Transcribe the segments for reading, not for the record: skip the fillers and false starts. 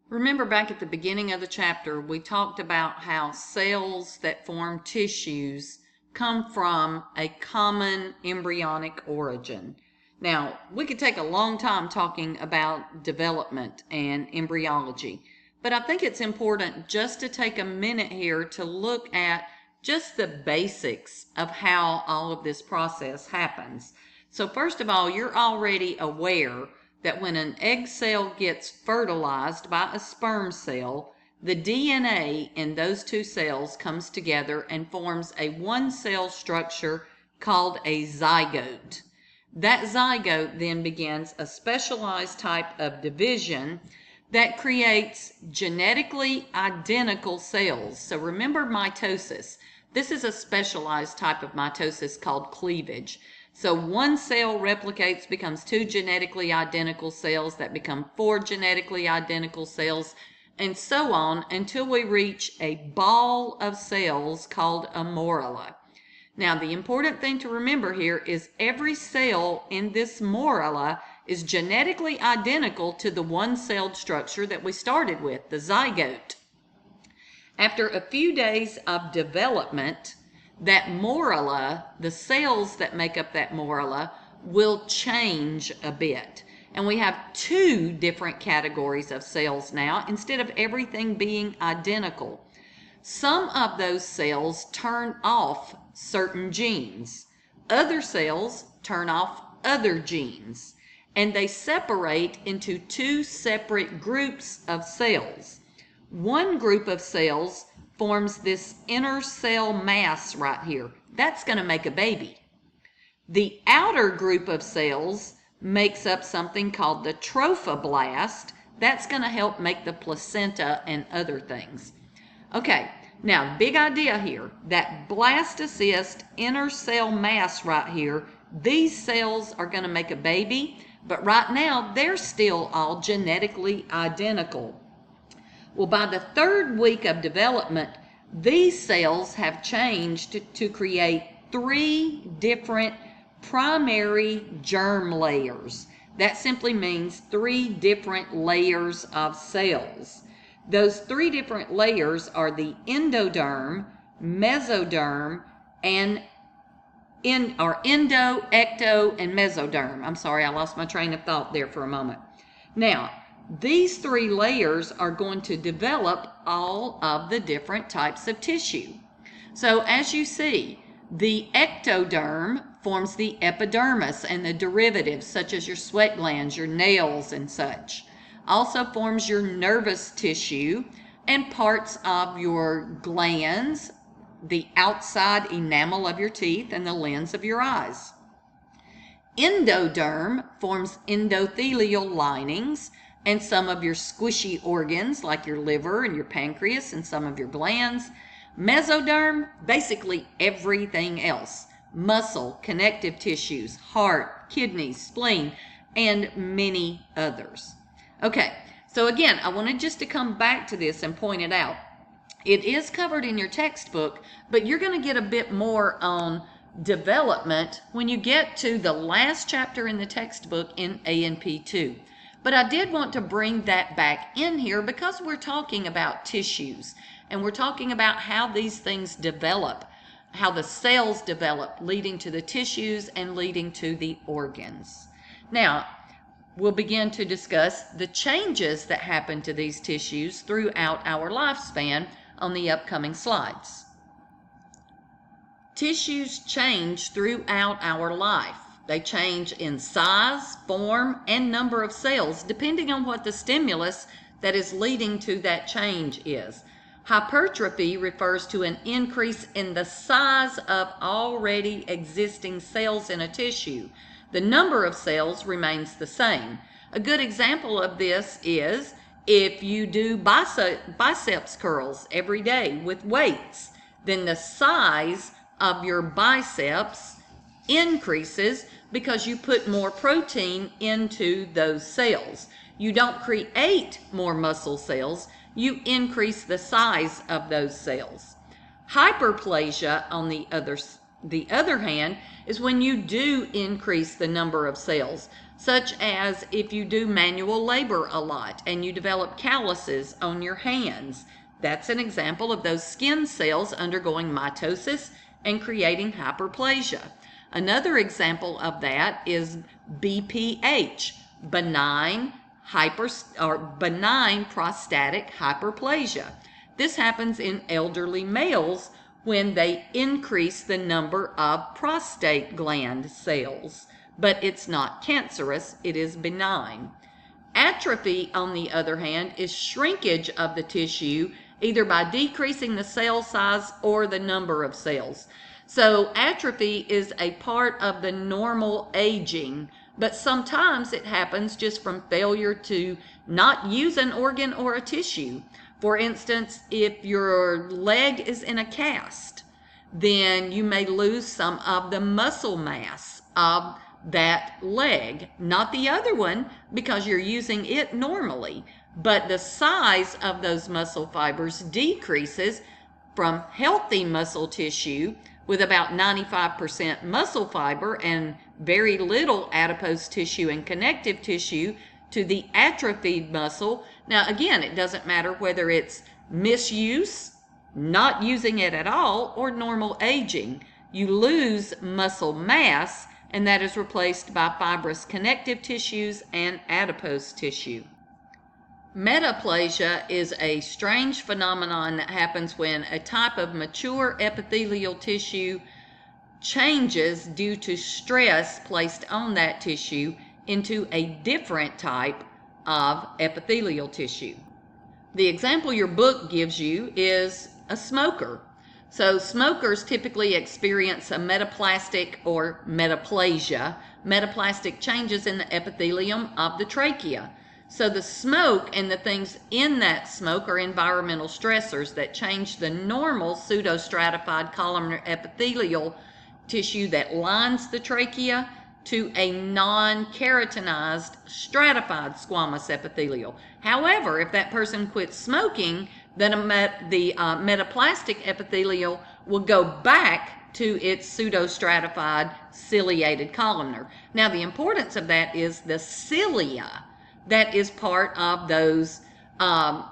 Remember back at the beginning of the chapter, we talked about how cells that form tissues come from a common embryonic origin. Now, we could take a long time talking about development and embryology, but I think it's important just to take a minute here to look at just the basics of how all of this process happens. So first of all, you're already aware that when an egg cell gets fertilized by a sperm cell, the DNA in those two cells comes together and forms a one-cell structure called a zygote. That zygote then begins a specialized type of division that creates genetically identical cells. So remember mitosis. This is a specialized type of mitosis called cleavage. So one cell replicates, becomes two genetically identical cells that become four genetically identical cells, and so on until we reach a ball of cells called a morula. Now, the important thing to remember here is every cell in this morula is genetically identical to the one-celled structure that we started with, the zygote. After a few days of development, that morula, the cells that make up that morula, will change a bit. And we have two different categories of cells now instead of everything being identical. Some of those cells turn off certain genes. Other cells turn off other genes. And they separate into two separate groups of cells. One group of cells forms this inner cell mass right here. That's going to make a baby. The outer group of cells makes up something called the trophoblast. That's going to help make the placenta and other things. Okay, now big idea here. That blastocyst inner cell mass right here, these cells are going to make a baby, but right now they're still all genetically identical. Well, by the third week of development, these cells have changed to create three different primary germ layers. That simply means three different layers of cells. Those three different layers are the endoderm, mesoderm, and endo, ecto, and mesoderm. I'm sorry, I lost my train of thought there for a moment. Now, these three layers are going to develop all of the different types of tissue. So as you see, the ectoderm forms the epidermis and the derivatives such as your sweat glands, your nails, and such. Also forms your nervous tissue and parts of your glands, the outside enamel of your teeth, and the lens of your eyes. Endoderm forms endothelial linings and some of your squishy organs like your liver and your pancreas and some of your glands. Mesoderm, basically everything else. Muscle, connective tissues, heart, kidneys, spleen, and many others. Okay, so again, I wanted just to come back to this and point it out. It is covered in your textbook, but you're going to get a bit more on development when you get to the last chapter in the textbook in A&P 2. But I did want to bring that back in here because we're talking about tissues and we're talking about how these things develop, how the cells develop, leading to the tissues and leading to the organs. Now, we'll begin to discuss the changes that happen to these tissues throughout our lifespan on the upcoming slides. Tissues change throughout our life. They change in size, form, and number of cells depending on what the stimulus that is leading to that change is. Hypertrophy refers to an increase in the size of already existing cells in a tissue. The number of cells remains the same. A good example of this is if you do biceps curls every day with weights, then the size of your biceps increases because you put more protein into those cells. You don't create more muscle cells, you increase the size of those cells. Hyperplasia, on the other hand, is when you do increase the number of cells. such as if you do manual labor a lot and you develop calluses on your hands. That's an example of those skin cells undergoing mitosis and creating hyperplasia. Another example of that is BPH, benign prostatic hyperplasia. This happens in elderly males when they increase the number of prostate gland cells, but it's not cancerous, it is benign. Atrophy, on the other hand, is shrinkage of the tissue either by decreasing the cell size or the number of cells. So atrophy is a part of the normal aging, but sometimes it happens just from failure to not use an organ or a tissue. For instance, if your leg is in a cast, then you may lose some of the muscle mass of that leg, not the other one because you're using it normally, but the size of those muscle fibers decreases from healthy muscle tissue with about 95% muscle fiber and very little adipose tissue and connective tissue to the atrophied muscle. Now again, it doesn't matter whether it's misuse, not using it at all, or normal aging. You lose muscle mass, and that is replaced by fibrous connective tissues and adipose tissue. Metaplasia is a strange phenomenon that happens when a type of mature epithelial tissue changes due to stress placed on that tissue into a different type of epithelial tissue. The example your book gives you is a smoker. So smokers typically experience a metaplastic or metaplasia, metaplastic changes in the epithelium of the trachea. So the smoke and the things in that smoke are environmental stressors that change the normal pseudostratified columnar epithelial tissue that lines the trachea to a non-keratinized stratified squamous epithelial. However, if that person quits smoking, then the metaplastic epithelial will go back to its pseudostratified ciliated columnar. Now the importance of that is the cilia that is part of those the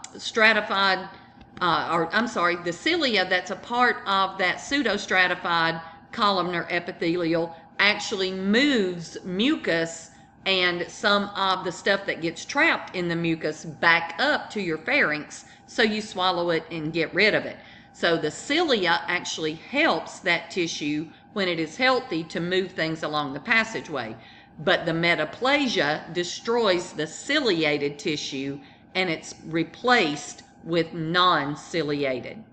cilia that's a part of that pseudostratified columnar epithelial actually moves mucus and some of the stuff that gets trapped in the mucus back up to your pharynx, so you swallow it and get rid of it. So the cilia actually helps that tissue when it is healthy to move things along the passageway. But the metaplasia destroys the ciliated tissue and it's replaced with non-ciliated.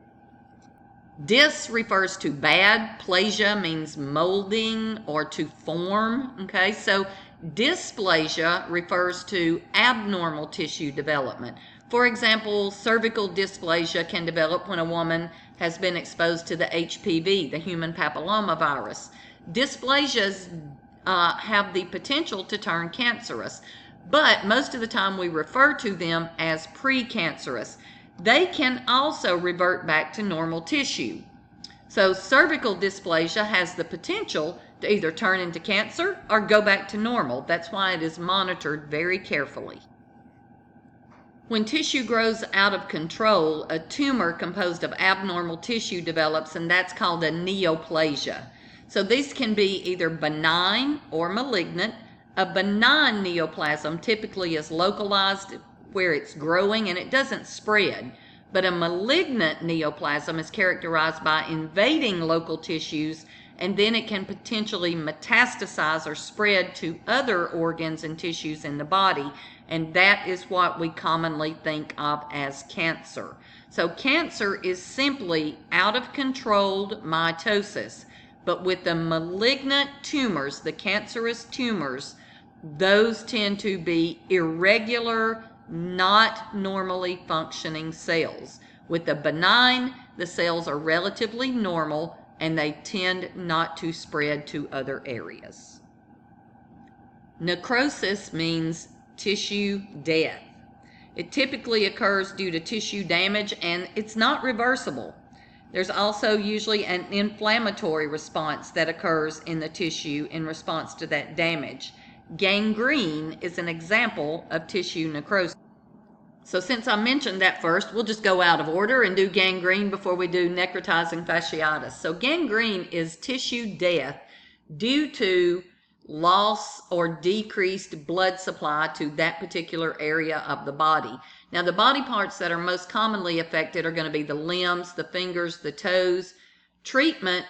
Dys refers to bad, plasia means molding or to form, okay? So dysplasia refers to abnormal tissue development. For example, cervical dysplasia can develop when a woman has been exposed to the HPV, the human papillomavirus. Dysplasias have the potential to turn cancerous, but most of the time we refer to them as precancerous. They can also revert back to normal tissue. So cervical dysplasia has the potential to either turn into cancer or go back to normal. That's why it is monitored very carefully. When tissue grows out of control, a tumor composed of abnormal tissue develops, and that's called a neoplasia. So these can be either benign or malignant. A benign neoplasm typically is localized where it's growing and it doesn't spread. But a malignant neoplasm is characterized by invading local tissues, and then it can potentially metastasize or spread to other organs and tissues in the body, and that is what we commonly think of as cancer. So cancer is simply out of controlled mitosis, but with the malignant tumors, the cancerous tumors, those tend to be irregular, not normally functioning cells. With the benign, the cells are relatively normal and they tend not to spread to other areas. Necrosis means tissue death. It typically occurs due to tissue damage and it's not reversible. There's also usually an inflammatory response that occurs in the tissue in response to that damage. Gangrene is an example of tissue necrosis. So since I mentioned that first, we'll just go out of order and do gangrene before we do necrotizing fasciitis. So gangrene is tissue death due to loss or decreased blood supply to that particular area of the body. Now, the body parts that are most commonly affected are going to be the limbs, the fingers, the toes. Treatment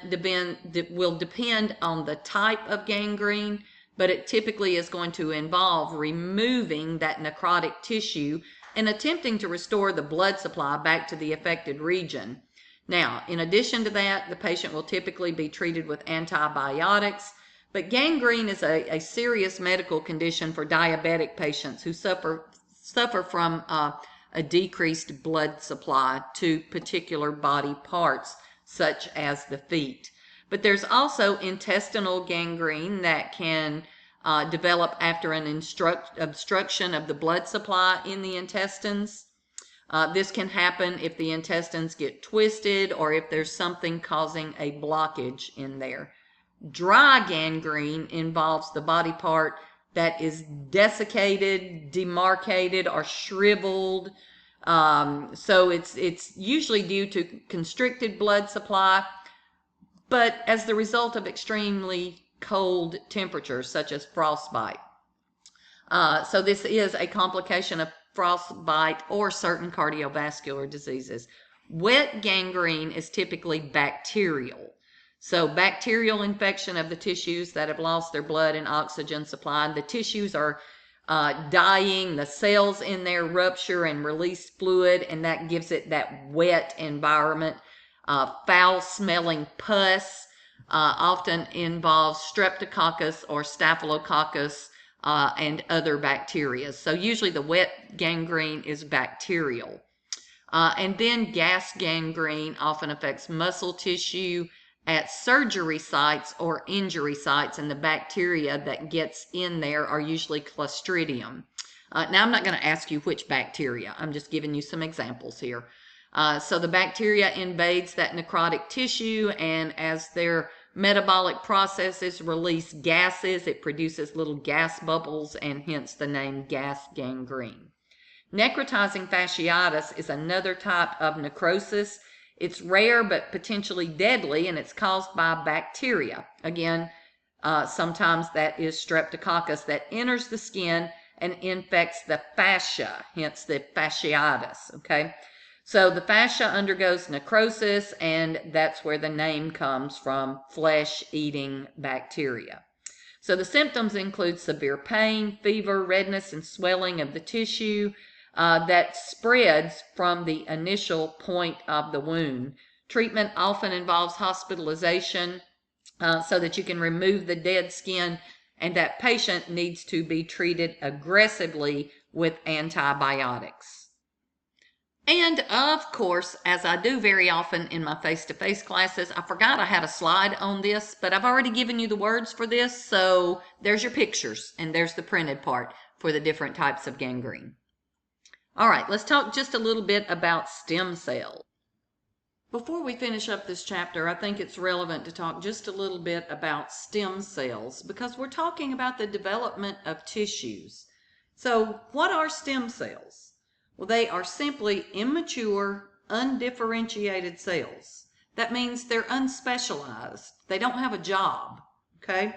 will depend on the type of gangrene, but it typically is going to involve removing that necrotic tissue and attempting to restore the blood supply back to the affected region. Now, in addition to that, the patient will typically be treated with antibiotics, but gangrene is a serious medical condition for diabetic patients who suffer from a decreased blood supply to particular body parts, such as the feet. But there's also intestinal gangrene that can develop after an obstruction of the blood supply in the intestines. This can happen if the intestines get twisted or if there's something causing a blockage in there. Dry gangrene involves the body part that is desiccated, demarcated, or shriveled. So it's usually due to constricted blood supply, but as the result of extremely cold temperatures such as frostbite. So this is a complication of frostbite or certain cardiovascular diseases. Wet gangrene is typically bacterial. So bacterial infection of the tissues that have lost their blood and oxygen supply. The tissues are dying, the cells in there rupture and release fluid, and that gives it that wet environment. Foul smelling pus often involves streptococcus or staphylococcus and other bacteria. So usually the wet gangrene is bacterial. And then gas gangrene often affects muscle tissue at surgery sites or injury sites, and the bacteria that gets in there are usually Clostridium. Now, I'm not going to ask you which bacteria. I'm just giving you some examples here. So the bacteria invades that necrotic tissue, and as their metabolic processes release gases, it produces little gas bubbles, and hence the name gas gangrene. Necrotizing fasciitis is another type of necrosis. It's rare but potentially deadly, and it's caused by bacteria. Again, sometimes that is streptococcus that enters the skin and infects the fascia, hence the fasciitis, okay? So the fascia undergoes necrosis, and that's where the name comes from, flesh-eating bacteria. So the symptoms include severe pain, fever, redness, and swelling of the tissue that spreads from the initial point of the wound. Treatment often involves hospitalization so that you can remove the dead skin, and that patient needs to be treated aggressively with antibiotics. And of course, as I do very often in my face-to-face classes, I forgot I had a slide on this, but I've already given you the words for this, so there's your pictures, and there's the printed part for the different types of gangrene. All right, let's talk just a little bit about stem cells. Before we finish up this chapter, I think it's relevant to talk just a little bit about stem cells, because we're talking about the development of tissues. So what are stem cells? Well, they are simply immature, undifferentiated cells. That means they're unspecialized. They don't have a job, okay?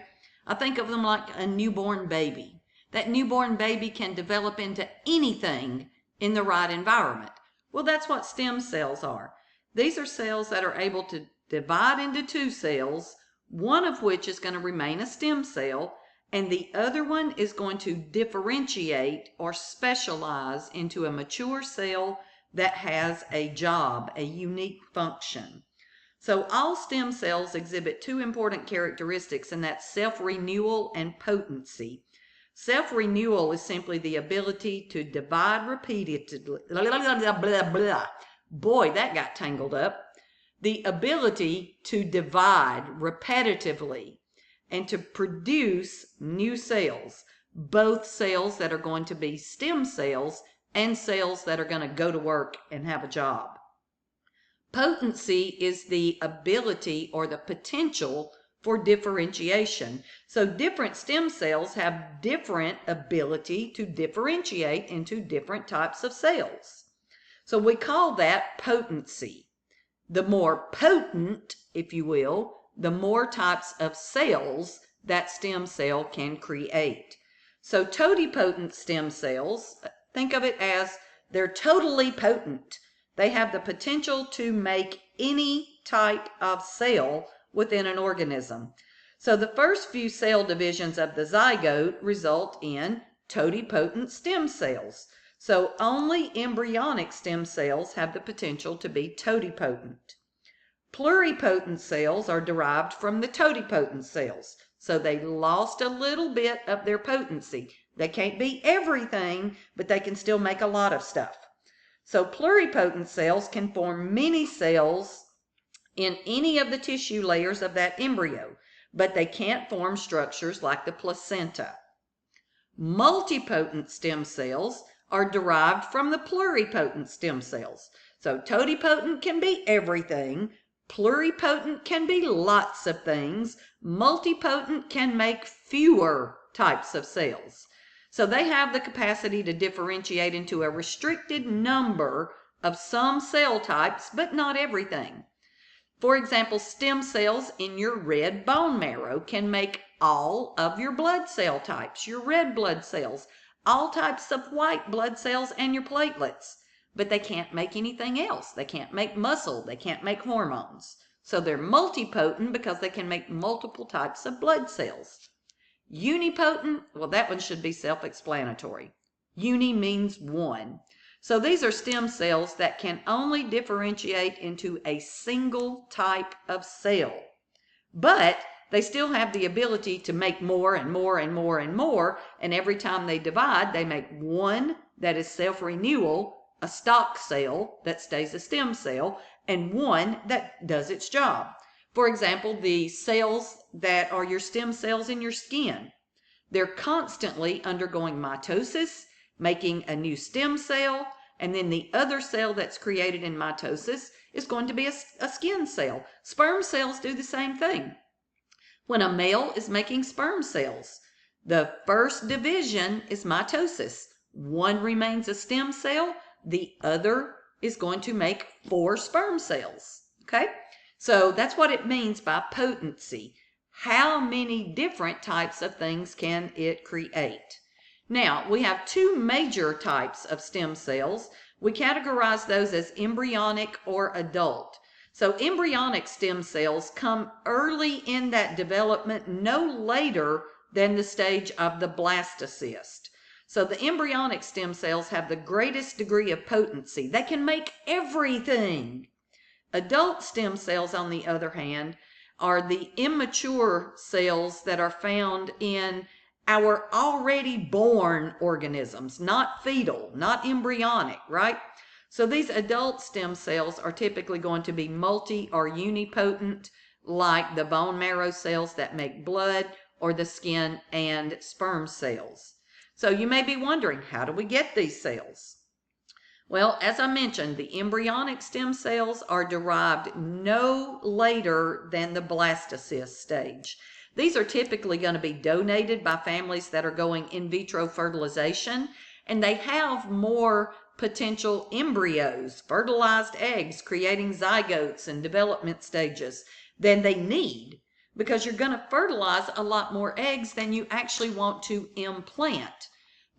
I think of them like a newborn baby. That newborn baby can develop into anything in the right environment. Well, that's what stem cells are. These are cells that are able to divide into two cells, one of which is going to remain a stem cell, and the other one is going to differentiate or specialize into a mature cell that has a job, a unique function. So all stem cells exhibit two important characteristics, and that's self-renewal and potency. Self-renewal is simply the ability to divide repeatedly. Boy, that got tangled up. The ability to divide repetitively and to produce new cells, both cells that are going to be stem cells and cells that are going to go to work and have a job. Potency is the ability or the potential for differentiation. So different stem cells have different ability to differentiate into different types of cells. So we call that potency. The more potent, if you will, the more types of cells that stem cell can create. So totipotent stem cells, think of it as they're totally potent. They have the potential to make any type of cell within an organism. So the first few cell divisions of the zygote result in totipotent stem cells. So only embryonic stem cells have the potential to be totipotent. Pluripotent cells are derived from the totipotent cells. So they lost a little bit of their potency. They can't be everything, but they can still make a lot of stuff. So pluripotent cells can form many cells in any of the tissue layers of that embryo, but they can't form structures like the placenta. Multipotent stem cells are derived from the pluripotent stem cells. So totipotent can be everything, pluripotent can be lots of things, multipotent can make fewer types of cells. So they have the capacity to differentiate into a restricted number of some cell types, but not everything. For example, stem cells in your red bone marrow can make all of your blood cell types, your red blood cells, all types of white blood cells, and your platelets. But they can't make anything else. They can't make muscle. They can't make hormones. So they're multipotent because they can make multiple types of blood cells. Unipotent, well, that one should be self-explanatory. Uni means one. So these are stem cells that can only differentiate into a single type of cell. But they still have the ability to make more and more and more and more, and every time they divide, they make one that is self-renewal, a stock cell that stays a stem cell, and one that does its job. For example, the cells that are your stem cells in your skin, they're constantly undergoing mitosis, making a new stem cell, and then the other cell that's created in mitosis is going to be a skin cell. Sperm cells do the same thing. When a male is making sperm cells, the first division is mitosis. One remains a stem cell, the other is going to make 4 sperm cells. Okay? So that's what it means by potency. How many different types of things can it create? Now, we have 2 major types of stem cells. We categorize those as embryonic or adult. So embryonic stem cells come early in that development, no later than the stage of the blastocyst. So the embryonic stem cells have the greatest degree of potency. They can make everything. Adult stem cells, on the other hand, are the immature cells that are found in our already born organisms, not fetal, not embryonic, right? So these adult stem cells are typically going to be multi or unipotent, like the bone marrow cells that make blood, or the skin and sperm cells. So you may be wondering, how do we get these cells? Well, as I mentioned, the embryonic stem cells are derived no later than the blastocyst stage. These are typically going to be donated by families that are going in vitro fertilization, and they have more potential embryos, fertilized eggs, creating zygotes and development stages than they need, because you're going to fertilize a lot more eggs than you actually want to implant,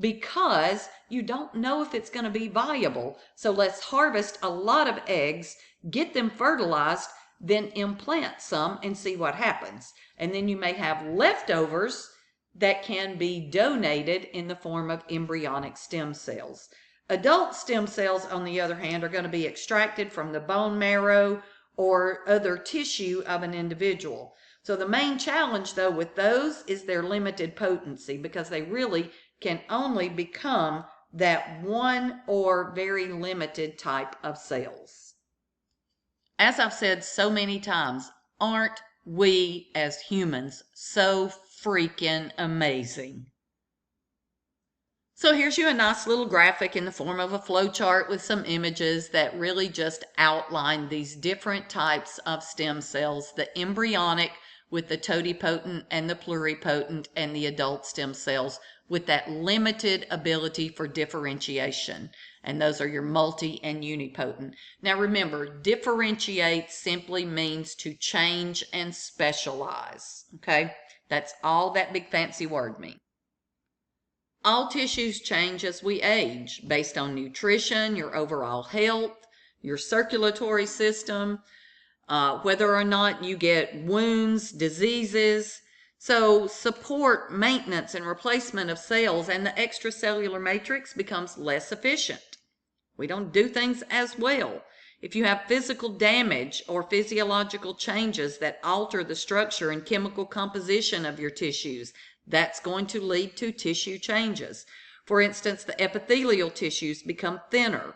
because you don't know if it's going to be viable. So let's harvest a lot of eggs, get them fertilized, then implant some and see what happens. And then you may have leftovers that can be donated in the form of embryonic stem cells. Adult stem cells, on the other hand, are going to be extracted from the bone marrow or other tissue of an individual. So the main challenge, though, with those is their limited potency, because they really can only become that one or very limited type of cells. As I've said so many times, aren't we as humans so freaking amazing? So here's you a nice little graphic in the form of a flow chart with some images that really just outline these different types of stem cells, the embryonic, with the totipotent and the pluripotent and the adult stem cells with that limited ability for differentiation. And those are your multi and unipotent. Now remember, differentiate simply means to change and specialize. Okay? That's all that big fancy word means. All tissues change as we age based on nutrition, your overall health, your circulatory system, whether or not you get wounds, diseases. So support, maintenance, and replacement of cells and the extracellular matrix becomes less efficient. We don't do things as well. If you have physical damage or physiological changes that alter the structure and chemical composition of your tissues, that's going to lead to tissue changes. For instance, the epithelial tissues become thinner.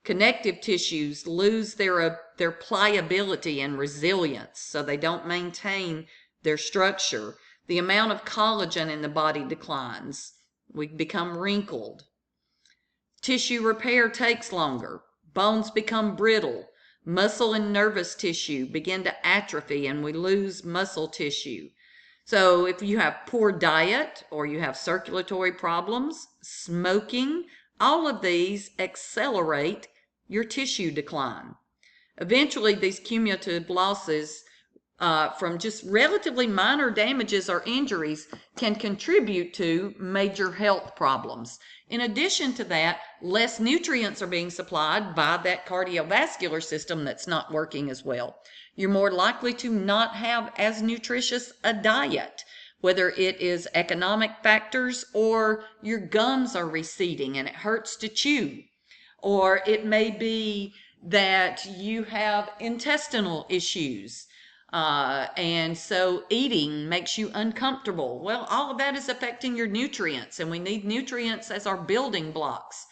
Connective tissues lose their pliability and resilience, so they don't maintain their structure. The amount of collagen in the body declines. We become wrinkled. Tissue repair takes longer. Bones become brittle. Muscle and nervous tissue begin to atrophy and we lose muscle tissue. So if you have poor diet or you have circulatory problems, smoking, all of these accelerate your tissue decline. Eventually, these cumulative losses from just relatively minor damages or injuries can contribute to major health problems. In addition to that, less nutrients are being supplied by that cardiovascular system that's not working as well. You're more likely to not have as nutritious a diet, whether it is economic factors or your gums are receding and it hurts to chew. Or it may be that you have intestinal issues. And so eating makes you uncomfortable. Well, all of that is affecting your nutrients, and we need nutrients as our building blocks.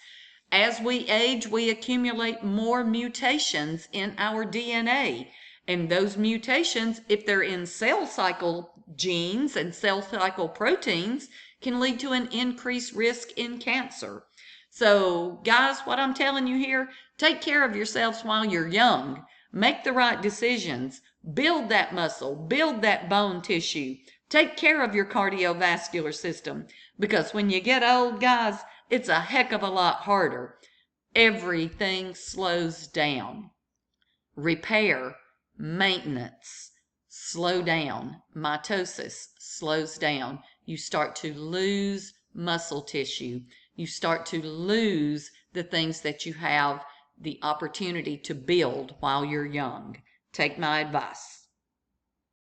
As we age, we accumulate more mutations in our DNA. And those mutations, if they're in cell cycle genes and cell cycle proteins, can lead to an increased risk in cancer. So, guys, what I'm telling you here, take care of yourselves while you're young. Make the right decisions. Build that muscle. Build that bone tissue. Take care of your cardiovascular system. Because when you get old, guys, it's a heck of a lot harder. Everything slows down. Repair, maintenance, slow down. Mitosis slows down. You start to lose muscle tissue. You start to lose the things that you have the opportunity to build while you're young. Take my advice.